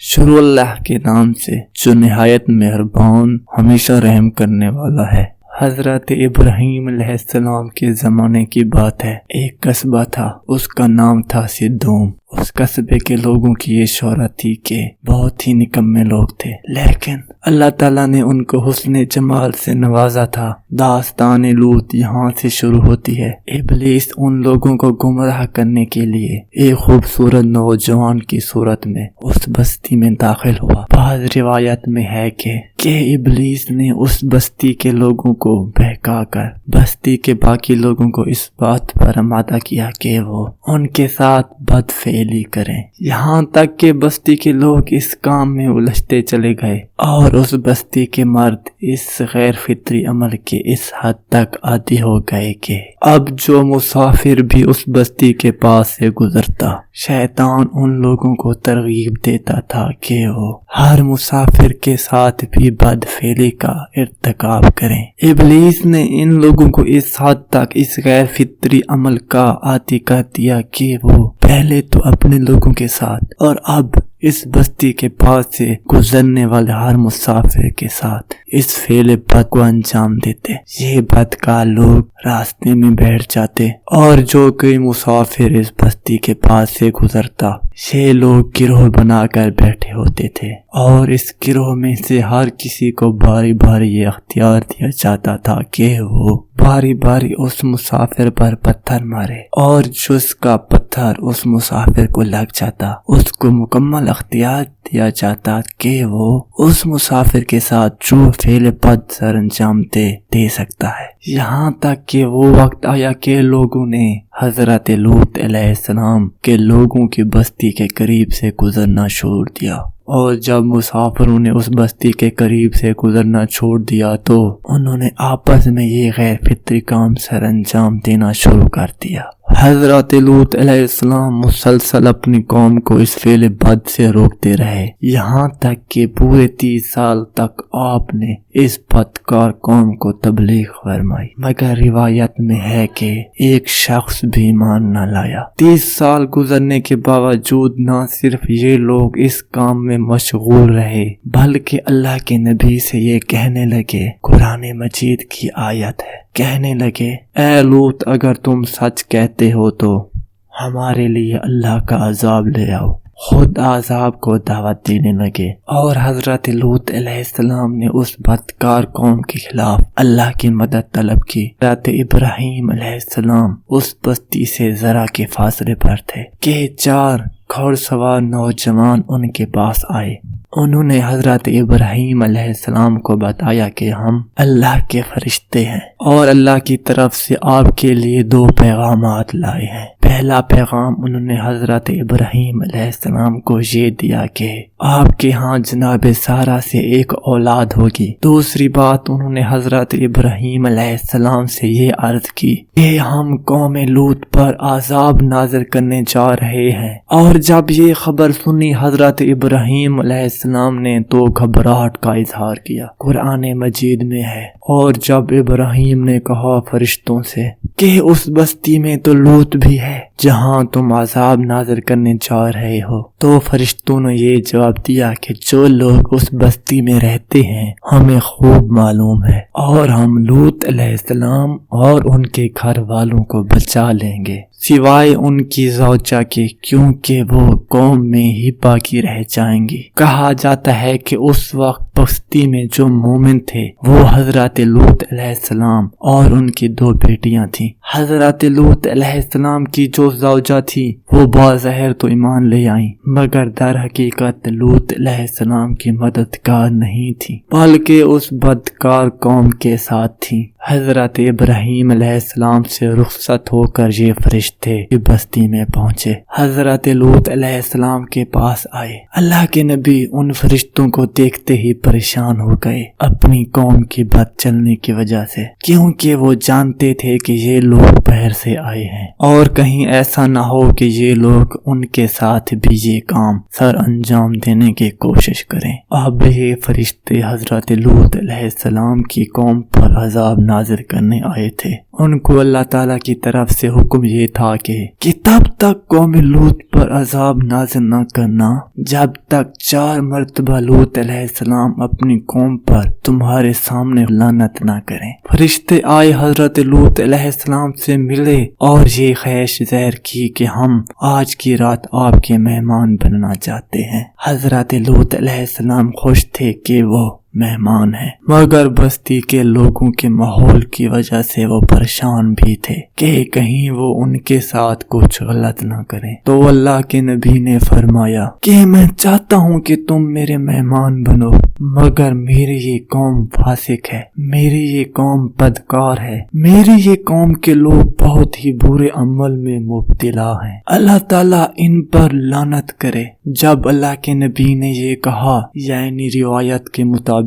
شروع اللہ کے نام سے جو نہایت مہربان ہمیشہ رحم کرنے والا ہے۔ حضرت ابراہیم علیہ السلام کے زمانے کی بات ہے۔ ایک قصبہ تھا، اس کا نام تھا سدوم۔ اس قصبے کے لوگوں کی یہ شہرت تھی کہ بہت ہی نکمے لوگ تھے، لیکن اللہ تعالیٰ نے ان کو حسن جمال سے نوازا تھا۔ داستان لوط یہاں سے شروع ہوتی ہے۔ ابلیس ان لوگوں کو گمراہ کرنے کے لیے ایک خوبصورت نوجوان کی صورت میں اس بستی میں داخل ہوا۔ بعض روایت میں ہے کہ ابلیس نے اس بستی کے لوگوں کو بہکا کر بستی کے باقی لوگوں کو اس بات پر آمادہ کیا کہ وہ ان کے ساتھ بدفعلی کریں، یہاں تک کہ بستی کے لوگ اس کام میں الجھتے چلے گئے اور اس بستی کے مرد اس غیر فطری عمل کے اس حد تک عادی ہو گئے کہ اب جو مسافر بھی اس بستی کے پاس سے گزرتا، شیطان ان لوگوں کو ترغیب دیتا تھا کہ وہ ہر مسافر کے ساتھ بھی بدفعلی کا ارتکاب کریں۔ ابلیس نے ان لوگوں کو اس حد تک اس غیر فطری عمل کا عادی کر دیا کہ وہ پہلے تو اپنے لوگوں کے ساتھ اور اب اس بستی کے پاس سے گزرنے والے ہر مسافر کے ساتھ اس فعل بد کو انجام دیتے۔ یہ بدکار لوگ راستے میں بیٹھ جاتے اور جو کوئی مسافر اس بستی کے پاس سے گزرتا، یہ لوگ گروہ بنا کر بیٹھے ہوتے تھے اور اس گروہ میں سے ہر کسی کو باری باری یہ اختیار دیا جاتا تھا کہ وہ باری باری اس مسافر پر پتھر مارے، اور جس کا پتھر اس مسافر کو لگ جاتا اس کو مکمل اختیار دیا جاتا کہ وہ اس مسافر کے ساتھ جو فعل بد سر انجام دے سکتا ہے۔ یہاں تک کہ وہ وقت آیا کہ لوگوں نے حضرت لوط علیہ السلام کے لوگوں کی بستی کے قریب سے گزرنا چھوڑ دیا، اور جب مسافروں نے اس بستی کے قریب سے گزرنا چھوڑ دیا تو انہوں نے آپس میں یہ غیر فطری کام سر انجام دینا شروع کر دیا۔ حضرت لوط علیہ السلام مسلسل اپنی قوم کو اس فعل بد سے روکتے رہے، یہاں تک کہ پورے 30 سال تک آپ نے اس بدکار قوم کو تبلیغ فرمائی، مگر روایت میں ہے کہ ایک شخص بھی ایمان نہ لایا۔ 30 سال گزرنے کے باوجود نہ صرف یہ لوگ اس کام میں مشغول رہے بلکہ اللہ کے نبی سے یہ کہنے لگے، قرآن مجید کی آیت ہے، کہنے لگے اے لوط اگر تم سچ کہتے ہو تو ہمارے لیے اللہ کا عذاب لے آؤ۔ خود عذاب کو دعوت دینے لگے، اور حضرت لوط علیہ السلام نے اس بدکار قوم کے خلاف اللہ کی مدد طلب کی۔ حضرت ابراہیم علیہ السلام اس بستی سے ذرا کے فاصلے پر تھے کہ 4 گھوڑ سوار نوجوان ان کے پاس آئے۔ انہوں نے حضرت ابراہیم علیہ السلام کو بتایا کہ ہم اللہ کے فرشتے ہیں اور اللہ کی طرف سے آپ کے لیے 2 پیغامات لائے ہیں۔ پہلا پیغام انہوں نے حضرت ابراہیم علیہ السلام کو یہ دیا کہ آپ کے ہاں جناب سارہ سے ایک اولاد ہوگی۔ دوسری بات انہوں نے حضرت ابراہیم علیہ السلام سے یہ عرض کی کہ ہم قوم لوط پر عذاب نازل کرنے جا رہے ہیں، اور جب یہ خبر سنی حضرت ابراہیم علیہ السلام نے تو گھبراہٹ کا اظہار کیا۔ قرآن مجید میں ہے، اور جب ابراہیم نے کہا فرشتوں سے کہ اس بستی میں تو لوط بھی ہے جہاں تم عذاب نازل کرنے جا رہے ہو، تو فرشتوں نے یہ جواب دیا کہ جو لوگ اس بستی میں رہتے ہیں ہمیں خوب معلوم ہے، اور ہم لوط علیہ السلام اور ان کے گھر والوں کو بچا لیں گے سوائے ان کی زوجہ کے، کیونکہ وہ قوم میں ہی باقی رہ جائیں گی۔ کہا جاتا ہے کہ اس وقت بستی میں جو مومن تھے وہ حضرت لوط علیہ السلام اور ان کی 2 بیٹیاں تھیں۔ حضرت لوط علیہ السلام کی جو زوجہ تھی وہ بظاہر تو ایمان لے آئیں، مگر در حقیقت لوط علیہ السلام کی مددگار نہیں تھی بلکہ اس بدکار قوم کے ساتھ تھی۔ حضرت ابراہیم علیہ السلام سے رخصت ہو کر یہ فرشتے بستی میں پہنچے، حضرت لوط علیہ السلام کے پاس آئے۔ اللہ کے نبی ان فرشتوں کو دیکھتے ہی परेशान हो गए अपनी कौम की बात चलने की वजह से, क्योंकि वो जानते थे कि ये लोग बाहर से आए हैं और कहीं ऐसा ना हो कि ये लोग उनके साथ भी ये काम सर अंजाम देने की कोशिश करें। अब ये फरिश्ते हजरत लूत अलैहिस्सलाम की कौम पर अजाब नाजिल करने आए थे। उनको अल्लाह ताला की तरफ से हुक्म ये था कि तब तक कौम लूत पर अजाब नाजिल न करना जब तक 4 मरतबा लूत अलैहिस्सलाम अपनी कौम पर तुम्हारे सामने लानत ना करें। फरिश्ते आए हजरत लूत अलैहिस्सलाम से मिले और ये ख्वाहिश ज़ाहिर की कि हम आज की रात आपके मेहमान बनना चाहते हैं। हजरत लूत अलैहिस्सलाम खुश थे कि वो मेहमान है, मगर बस्ती के लोगों के माहौल की वजह से वो परेशान भी थे कि कहीं वो उनके साथ कुछ गलत ना करें। तो अल्लाह के नबी ने फरमाया कि मैं चाहता हूँ कि तुम मेरे मेहमान बनो, मगर मेरी ये कौम फासिक है, मेरी ये कौम बदकार है, मेरी ये कौम के लोग बहुत ही बुरे अमल में मुब्तला हैं। अल्लाह ताला इन पर लानत करे। जब अल्लाह के नबी ने ये कहा, यानी रिवायत के मुताबिक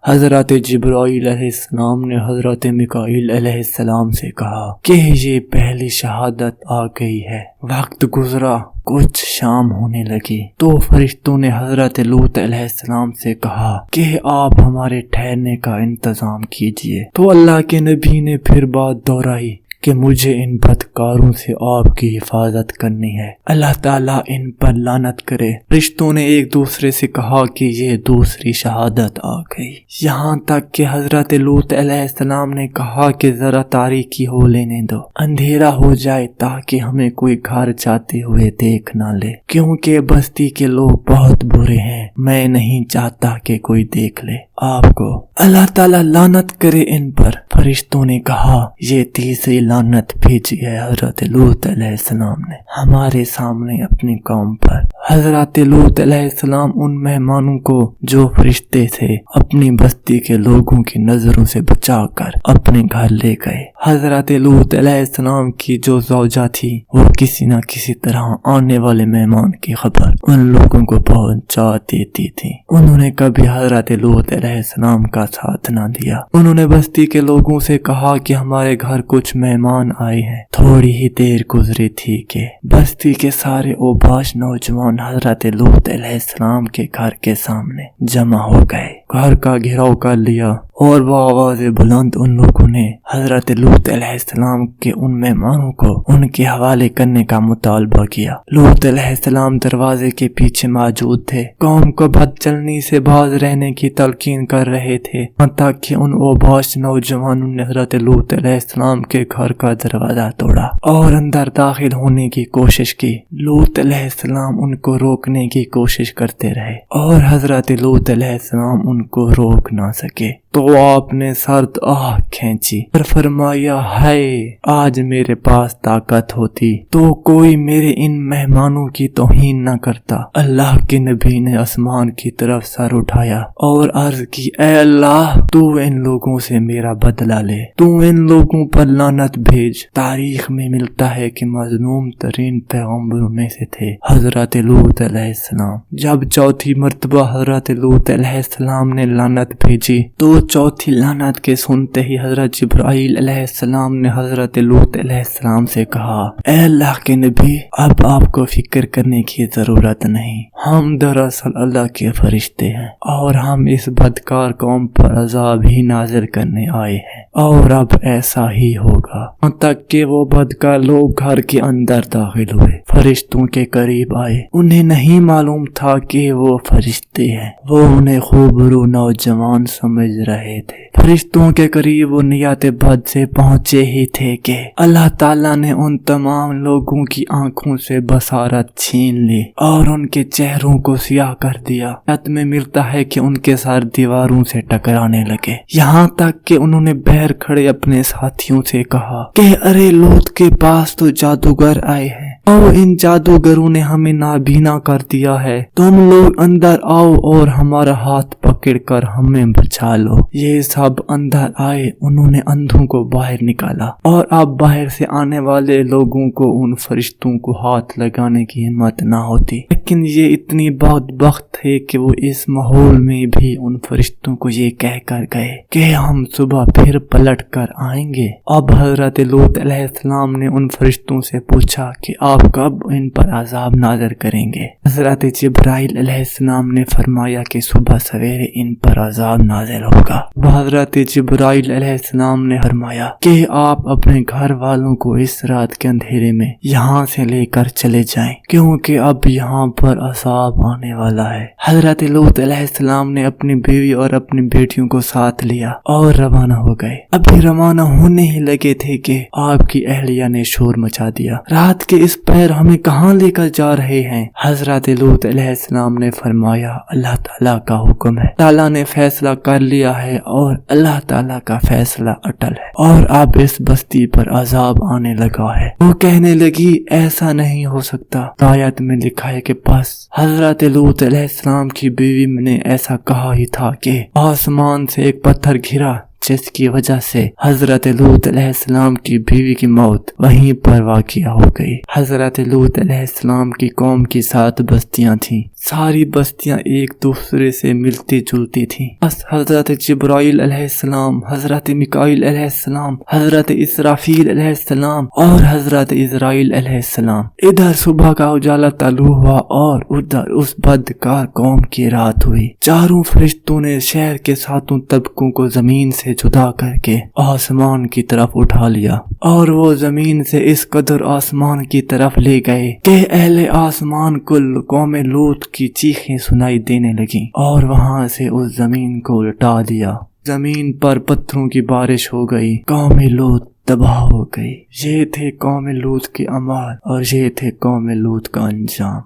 हजरत जिब्राइल अलैहिस्सलाम ने हजरत मिकाईल अलैहिस्सलाम से कहा कि ये पहली शहादत आ गई है। वक्त गुजरा, कुछ शाम होने लगी तो फरिश्तों ने हजरत लूत अलैहिस्सलाम से कहा कि आप हमारे ठहरने का इंतजाम कीजिए। तो अल्लाह के नबी ने फिर बात दोहराई कि मुझे इन बदकारों से आपकी हिफाजत करनी है, अल्लाह ताला इन पर लानत करे। रिश्तों ने एक दूसरे से कहा कि ये दूसरी शहादत आ गई। यहाँ तक कि हजरत लूत अलैहिस्सलाम ने कहा कि जरा तारीकी हो लेने दो, अंधेरा हो जाए ताकि हमें कोई घर जाते हुए देख ना ले, क्योंकि बस्ती के लोग बहुत बुरे हैं, मैं नहीं चाहता कि कोई देख ले आपको। अल्लाह ताला लानत करे इन पर। फरिश्तों ने कहा ये तीसरी लानत भेजी है हजरत लूत अलैहिस्सलाम ने हमारे सामने अपनी कौम पर। हजरत लूत अलैहिस्सलाम उन मेहमानों को जो फरिश्ते थे अपनी बस्ती के लोगों की नजरों से बचाकर अपने घर ले गए। हजरत लूत अलैहिस्सलाम की जो ज़ौजा थी वो किसी न किसी तरह आने वाले मेहमान की खबर उन लोगों को पहुंचा देती थी। उन्होंने कभी हजरत लूत अलैहिस्सलाम का साथ न दिया। उन्होंने बस्ती के लोगों से कहा कि हमारे घर कुछ मेहमान आए हैं। थोड़ी ही देर गुजरी थी कि बस्ती के सारे ओबाश नौजवान हजरत लूत अलैहिस्सलाम के घर के सामने जमा हो गए, घर का घेराव कर लिया और वो आवाज़े बुलंद उन लोगों ने हजरत लूत अलैहिस्सलाम के उन मेहमानों को उनके हवाले करने का मुतालबा किया। लूत अलैहिस्सलाम दरवाजे के पीछे मौजूद थे, कौम को बदचलनी से बाज रहने की तलकीन कर रहे थे, ताकि उन ओबाश नौजवानों ने हजरत लूत अलैहिस्सलाम के घर का दरवाजा तोड़ा और अंदर दाखिल होने की कोशिश की। लूत अलैहिस्सलाम उनको रोकने की कोशिश करते रहे और हजरत लूत अलैहिस्सलाम उनको रोक ना सके। तो आपने सर्द आह खींची और फरमाया, है आज मेरे पास ताकत होती तो कोई मेरे इन मेहमानों की तौहीन न करता। अल्लाह के नबी ने आसमान की तरफ सर उठाया और अर्ज की, ऐ अल्लाह तू इन लोगों से मेरा बदला ले, तू इन लोगों पर लानत भेज। तारीख में मिलता है कि मजलूम तरीन पैगंबरों में से थे हजरत लूत अलैहिस्सलाम। जब चौथी मर्तबा हजरत लूत अलैहिस्सलाम ने लानत भेजी तो चौथी लानत के सुनते ही हजरत जिब्राइल अलैहिस्सलाम ने हजरत लूत अलैहिस्सलाम से कहा, ऐ अल्लाह के नबी अब आपको फिक्र करने की जरूरत नहीं, हम दरअसल अल्लाह के फरिश्ते हैं और हम इस बदकार कौम पर अजाब ही नाजिल करने आए हैं और अब ऐसा ही होगा। तक कि वो बदकार लोग घर के अंदर दाखिल हुए, फरिश्तों के करीब आए। उन्हें नहीं मालूम था कि वो फरिश्ते हैं, वो उन्हें खूबरू नौजवान समझ रहे थे। फरिश्तों के करीब वो नियत बद से पहुंचे ही थे कि अल्लाह ताला ने उन तमाम लोगों की आंखों से बसारत छीन ली और उनके चेहरों को सियाह कर दिया। रात में मिलता है कि उनके सर दीवारों से टकराने लगे, यहाँ तक कि उन्होंने बाहर खड़े अपने साथियों से कहा कि अरे लूत के पास तो जादूगर आए हैं, और इन जादूगरों ने हमें नाबीना कर दिया है। तुम लोग अंदर आओ और हमारा हाथ पकड़कर हमें बचा लो। ये सब अंदर आए, उन्होंने अंधों को बाहर निकाला और अब बाहर से आने वाले लोगों को उन फरिश्तों को हाथ लगाने की हिम्मत ना होती। लेकिन ये इतनी बदबख्त थे कि वो इस माहौल में भी उन फरिश्तों को ये कह कर गए कि हम सुबह फिर पलट कर आएंगे। अब हजरत लूत अलैहिस्सलाम ने उन फरिश्तों से पूछा कि आप कब इन पर अजाब नाज़िल करेंगे। हजरत जिब्राइल अलैहिस्सलाम ने फरमाया कि सुबह सवेरे इन पर अजाब नाज़िल होगा। हजरत जिब्राइल अलैहिस्सलाम ने फरमाया कि आप अपने घर वालों को इस रात के अंधेरे में यहाँ से लेकर चले जाएं, क्योंकि अब यहाँ पर अजाब आने वाला है। हजरत लूत अलैहिस्सलाम ने अपनी बीवी और अपनी बेटियों को साथ लिया और रवाना हो गए। अभी रवाना होने ही लगे थे कि आपकी अहलिया ने शोर मचा दिया। रात के इस पहर हमें कहाँ लेकर जा रहे हैं? हजरत लूत अलैहिस्सलाम ने फरमाया अल्लाह ताला का हुक्म है, ताला ने फैसला कर लिया है और अल्लाह ताला का फैसला अटल है और अब इस बस्ती पर अजाब आने लगा है। वो कहने लगी ऐसा नहीं हो सकता। आयत में लिखा है कि बस हजरत लूत अलैहिस्सलाम की बीवी ने ऐसा कहा ही था कि आसमान से एक पत्थर गिरा, जिसकी वजह से हजरत लूत अलैहिस्सलाम की बीवी की मौत वहीं पर वाक़िया हो गई। हजरत लूत अलैहिस्सलाम की कौम की 7 बस्तियां थीं। सारी बस्तियां एक दूसरे से मिलती जुलती थीं। बस हजरत जिब्राइल अलैहिस्सलाम, हजरत मिकाईल अलैहिस्सलाम, हजरत इसराफील अलैहिस्सलाम और हजरत इजराइल अलैहिस्सलाम। इधर सुबह का उजाला तालू हुआ और उधर उस बदकार कौम की रात हुई। चारों फरिश्तों ने शहर के 7 तबकों को जमीन से जुदा करके आसमान की तरफ उठा लिया और वो जमीन से इस कदर आसमान की तरफ ले गए कि अहले आसमान कुल कौम लूत की चीखें सुनाई देने लगी और वहां से उस जमीन को उल्टा दिया। जमीन पर पत्थरों की बारिश हो गई। कौम लूत तबाह हो गई। ये थे कौम लूत के अमाल और ये थे कौम लूत का अंजाम।